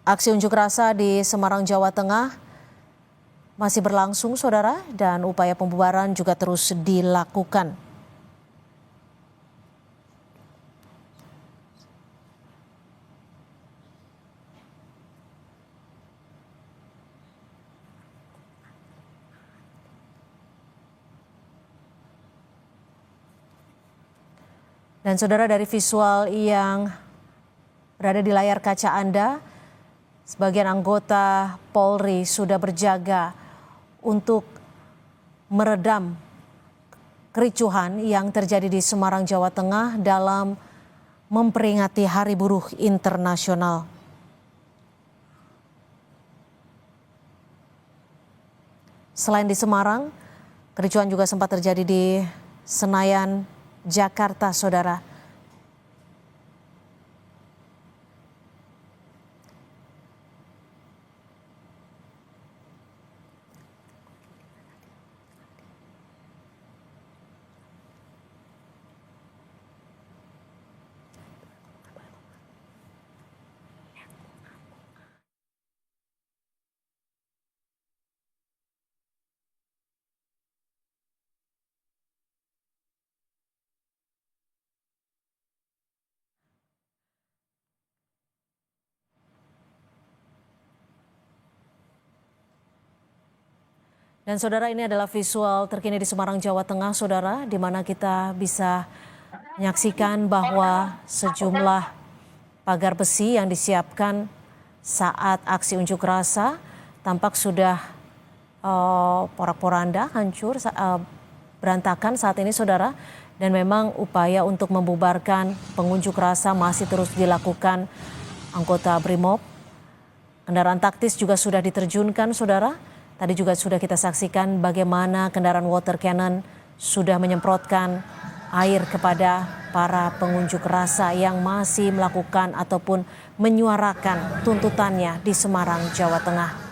Aksi unjuk rasa di Semarang, Jawa Tengah masih berlangsung, saudara, dan upaya pembubaran juga terus dilakukan. Dan saudara, dari visual yang berada di layar kaca Anda, sebagian anggota Polri sudah berjaga untuk meredam kericuhan yang terjadi di Semarang, Jawa Tengah dalam memperingati Hari Buruh Internasional. Selain di Semarang, kericuhan juga sempat terjadi di Senayan, Jakarta, saudara. Dan saudara, ini adalah visual terkini di Semarang, Jawa Tengah, saudara, di mana kita bisa menyaksikan bahwa sejumlah pagar besi yang disiapkan saat aksi unjuk rasa tampak sudah porak-poranda, hancur, berantakan saat ini, saudara. Dan memang upaya untuk membubarkan pengunjuk rasa masih terus dilakukan anggota Brimob. Kendaraan taktis juga sudah diterjunkan, saudara. Tadi juga sudah kita saksikan bagaimana kendaraan water cannon sudah menyemprotkan air kepada para pengunjuk rasa yang masih melakukan ataupun menyuarakan tuntutannya di Semarang, Jawa Tengah.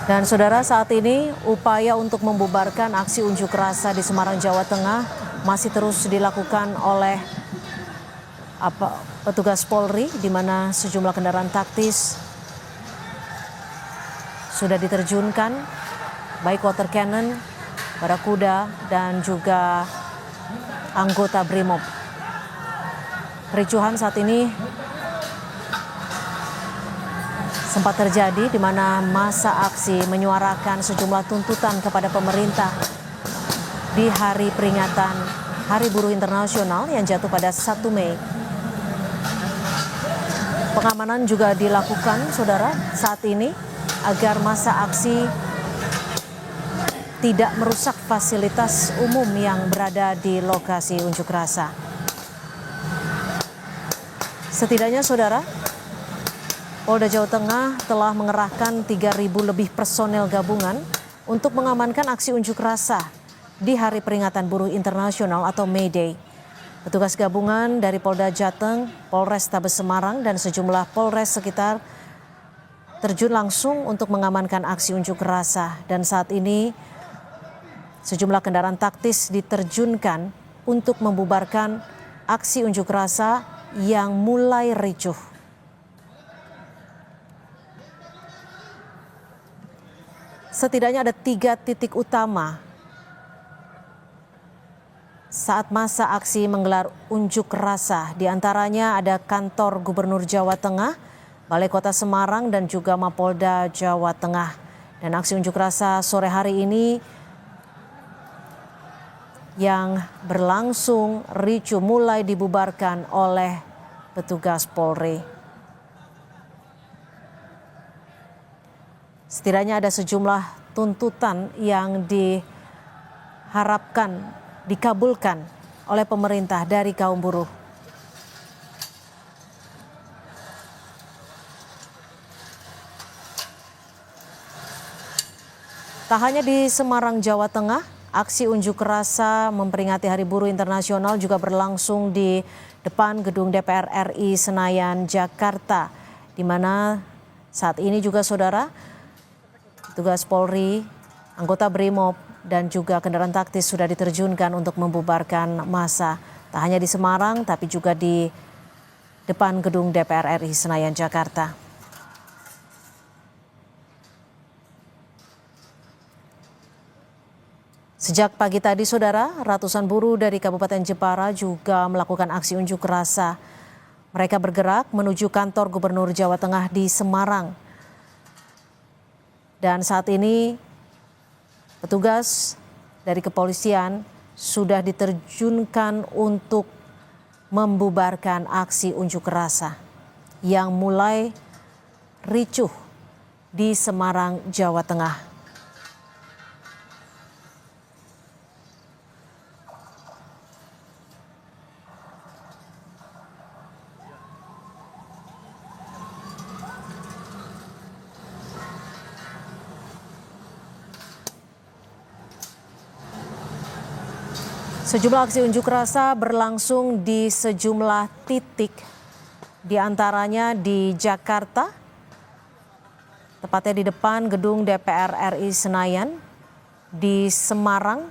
Dan saudara, saat ini upaya untuk membubarkan aksi unjuk rasa di Semarang, Jawa Tengah masih terus dilakukan oleh petugas Polri, di mana sejumlah kendaraan taktis sudah diterjunkan, baik water cannon, barakuda, dan juga anggota Brimob. Kericuhan saat ini sempat terjadi di mana masa aksi menyuarakan sejumlah tuntutan kepada pemerintah di hari peringatan Hari Buruh Internasional yang jatuh pada 1 Mei. Pengamanan juga dilakukan, saudara, saat ini agar masa aksi tidak merusak fasilitas umum yang berada di lokasi unjuk rasa. Setidaknya, saudara, Polda Jawa Tengah telah mengerahkan 3.000 lebih personel gabungan untuk mengamankan aksi unjuk rasa di Hari Peringatan Buruh Internasional atau May Day. Petugas gabungan dari Polda Jateng, Polrestabes Semarang, dan sejumlah Polres sekitar terjun langsung untuk mengamankan aksi unjuk rasa. Dan saat ini sejumlah kendaraan taktis diterjunkan untuk membubarkan aksi unjuk rasa yang mulai ricuh. Setidaknya ada 3 titik utama saat masa aksi menggelar unjuk rasa. Di antaranya ada kantor Gubernur Jawa Tengah, Balai Kota Semarang, dan juga Mapolda Jawa Tengah. Dan aksi unjuk rasa sore hari ini yang berlangsung ricuh mulai dibubarkan oleh petugas Polri. Setidaknya ada sejumlah tuntutan yang diharapkan dikabulkan oleh pemerintah dari kaum buruh. Tak hanya di Semarang, Jawa Tengah, aksi unjuk rasa memperingati Hari Buruh Internasional juga berlangsung di depan gedung DPR RI Senayan, Jakarta, di mana saat ini juga saudara, petugas Polri, anggota BRIMOB, dan juga kendaraan taktis sudah diterjunkan untuk membubarkan massa. Tak hanya di Semarang, tapi juga di depan gedung DPR RI Senayan, Jakarta. Sejak pagi tadi, saudara, ratusan buruh dari Kabupaten Jepara juga melakukan aksi unjuk rasa. Mereka bergerak menuju kantor Gubernur Jawa Tengah di Semarang. Dan saat ini petugas dari kepolisian sudah diterjunkan untuk membubarkan aksi unjuk rasa yang mulai ricuh di Semarang, Jawa Tengah. Sejumlah aksi unjuk rasa berlangsung di sejumlah titik, di antaranya di Jakarta, tepatnya di depan gedung DPR RI Senayan, di Semarang,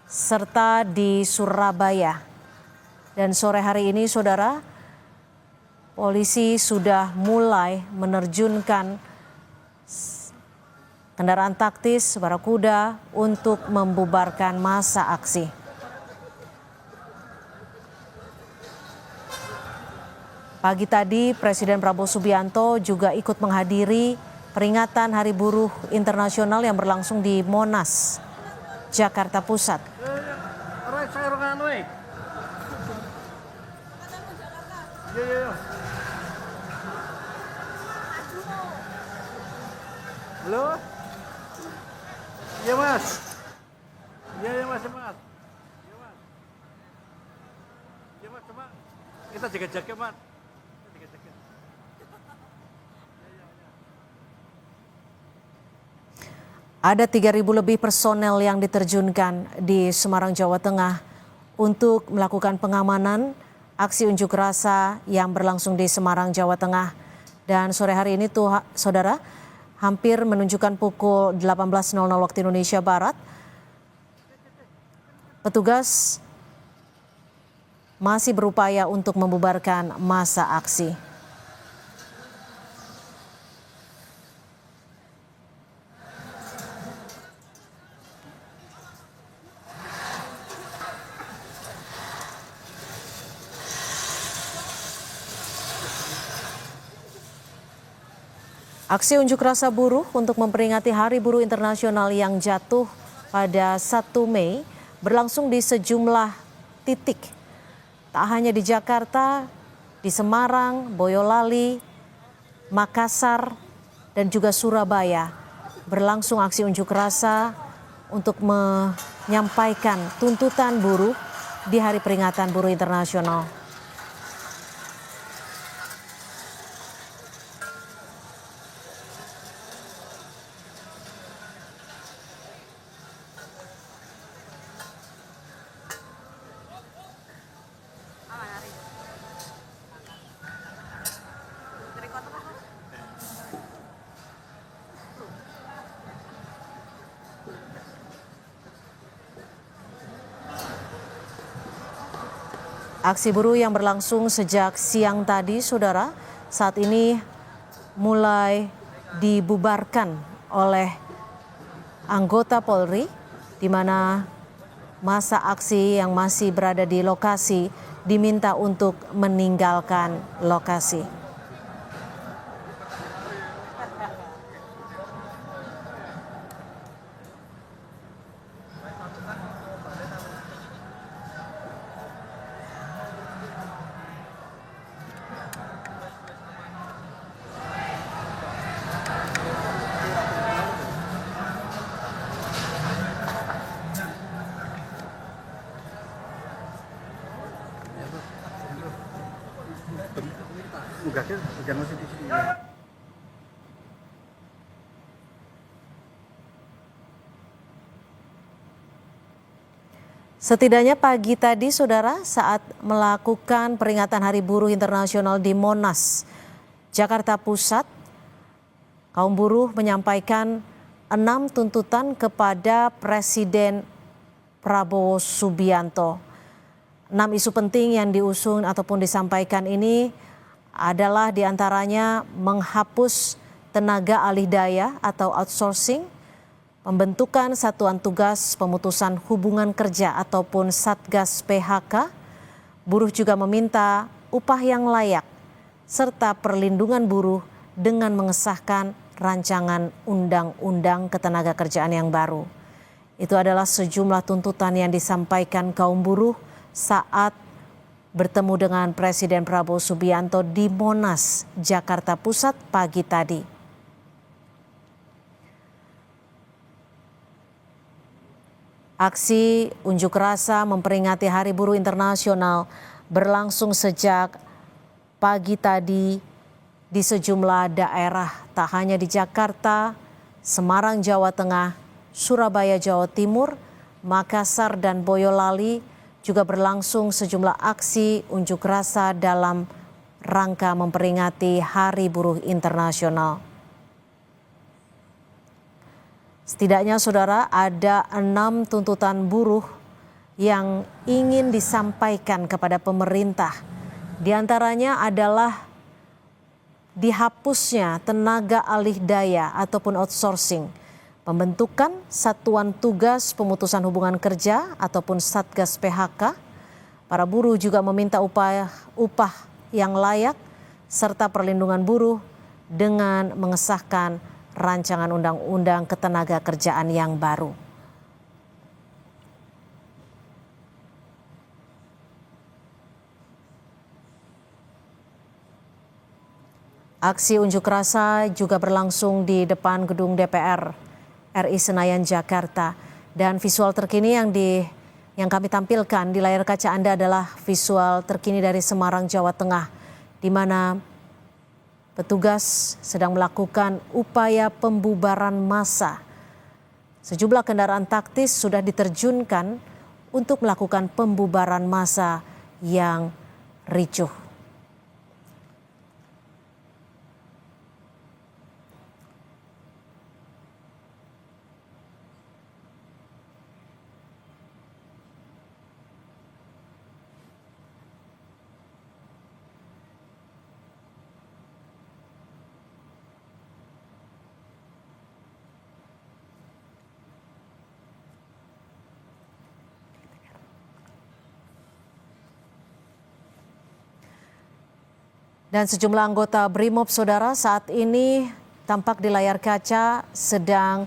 serta di Surabaya. Dan sore hari ini, saudara, polisi sudah mulai menerjunkan kendaraan taktis Barakuda untuk membubarkan massa aksi. Pagi tadi Presiden Prabowo Subianto juga ikut menghadiri peringatan Hari Buruh Internasional yang berlangsung di Monas, Jakarta Pusat. Halo? Iya mas. Iya mas. Iya mas. Iya mas, coba kita jaga-jaga mas. Ada 3.000 lebih personel yang diterjunkan di Semarang, Jawa Tengah untuk melakukan pengamanan aksi unjuk rasa yang berlangsung di Semarang, Jawa Tengah. Dan sore hari ini tuh saudara, hampir menunjukkan pukul 18.00 waktu Indonesia Barat, petugas masih berupaya untuk membubarkan massa aksi. Aksi unjuk rasa buruh untuk memperingati Hari Buruh Internasional yang jatuh pada 1 Mei berlangsung di sejumlah titik. Tak hanya di Jakarta, di Semarang, Boyolali, Makassar, dan juga Surabaya. Berlangsung aksi unjuk rasa untuk menyampaikan tuntutan buruh di Hari Peringatan Buruh Internasional. Aksi buruh yang berlangsung sejak siang tadi, saudara, saat ini mulai dibubarkan oleh anggota Polri, di mana massa aksi yang masih berada di lokasi diminta untuk meninggalkan lokasi. Enggak sih, hujan masih di sini. Setidaknya pagi tadi, saudara, saat melakukan peringatan Hari Buruh Internasional di Monas, Jakarta Pusat, kaum buruh menyampaikan 6 tuntutan kepada Presiden Prabowo Subianto. 6 isu penting yang diusung ataupun disampaikan ini adalah diantaranya menghapus tenaga alih daya atau outsourcing, pembentukan satuan tugas pemutusan hubungan kerja ataupun Satgas PHK. Buruh juga meminta upah yang layak serta perlindungan buruh dengan mengesahkan rancangan undang-undang ketenagakerjaan yang baru. Itu adalah sejumlah tuntutan yang disampaikan kaum buruh saat bertemu dengan Presiden Prabowo Subianto di Monas, Jakarta Pusat pagi tadi. Aksi unjuk rasa memperingati Hari Buruh Internasional berlangsung sejak pagi tadi di sejumlah daerah, tak hanya di Jakarta, Semarang, Jawa Tengah, Surabaya, Jawa Timur, Makassar, dan Boyolali juga berlangsung sejumlah aksi unjuk rasa dalam rangka memperingati Hari Buruh Internasional. Setidaknya, saudara, ada 6 tuntutan buruh yang ingin disampaikan kepada pemerintah. Di antaranya adalah dihapusnya tenaga alih daya ataupun outsourcing, pembentukan satuan tugas pemutusan hubungan kerja ataupun Satgas PHK. Para buruh juga meminta upah yang layak serta perlindungan buruh dengan mengesahkan rancangan undang-undang ketenagakerjaan yang baru. Aksi unjuk rasa juga berlangsung di depan gedung DPR RI Senayan, Jakarta. Dan visual terkini yang kami tampilkan di layar kaca Anda adalah visual terkini dari Semarang, Jawa Tengah, di mana petugas sedang melakukan upaya pembubaran massa. Sejumlah kendaraan taktis sudah diterjunkan untuk melakukan pembubaran massa yang ricuh. Dan sejumlah anggota BRIMOB, saudara, saat ini tampak di layar kaca sedang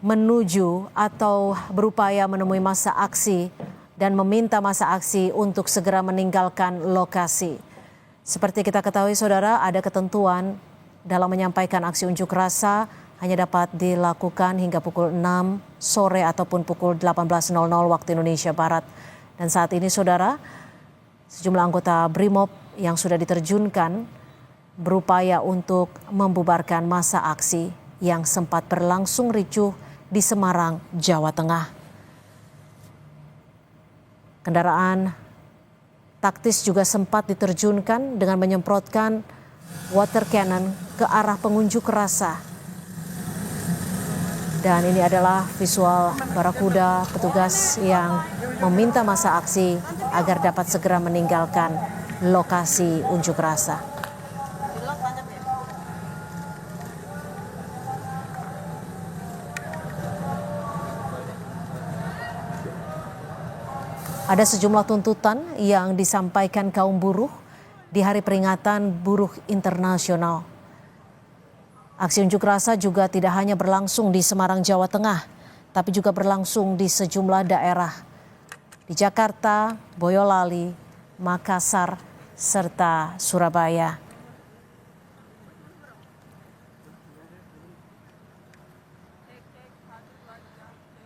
menuju atau berupaya menemui massa aksi dan meminta massa aksi untuk segera meninggalkan lokasi. Seperti kita ketahui, saudara, ada ketentuan dalam menyampaikan aksi unjuk rasa hanya dapat dilakukan hingga pukul 6 sore ataupun pukul 18.00 waktu Indonesia Barat. Dan saat ini, saudara, sejumlah anggota BRIMOB yang sudah diterjunkan berupaya untuk membubarkan massa aksi yang sempat berlangsung ricuh di Semarang, Jawa Tengah. Kendaraan taktis juga sempat diterjunkan dengan menyemprotkan water cannon ke arah pengunjuk rasa. Dan ini adalah visual barakuda petugas yang meminta massa aksi agar dapat segera meninggalkan lokasi unjuk rasa. Ada sejumlah tuntutan yang disampaikan kaum buruh di Hari Peringatan Buruh Internasional. Aksi unjuk rasa juga tidak hanya berlangsung di Semarang, Jawa Tengah, tapi juga berlangsung di sejumlah daerah di Jakarta, Boyolali, Makassar, serta Surabaya.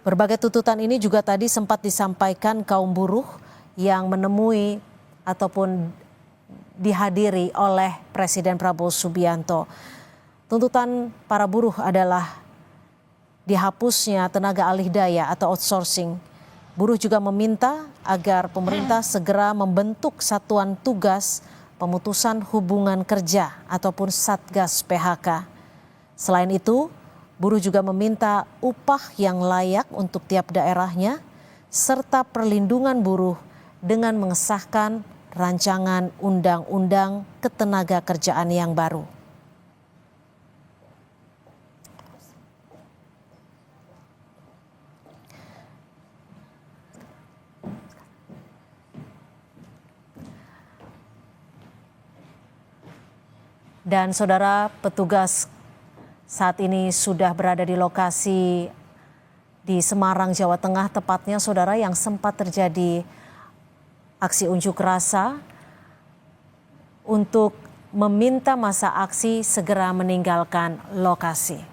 Berbagai tuntutan ini juga tadi sempat disampaikan kaum buruh yang menemui ataupun dihadiri oleh Presiden Prabowo Subianto. Tuntutan para buruh adalah dihapusnya tenaga alih daya atau outsourcing. Buruh juga meminta agar pemerintah segera membentuk satuan tugas pemutusan hubungan kerja ataupun Satgas PHK. Selain itu, buruh juga meminta upah yang layak untuk tiap daerahnya serta perlindungan buruh dengan mengesahkan rancangan undang-undang ketenagakerjaan yang baru. Dan saudara, petugas saat ini sudah berada di lokasi di Semarang, Jawa Tengah, tepatnya saudara yang sempat terjadi aksi unjuk rasa untuk meminta masa aksi segera meninggalkan lokasi.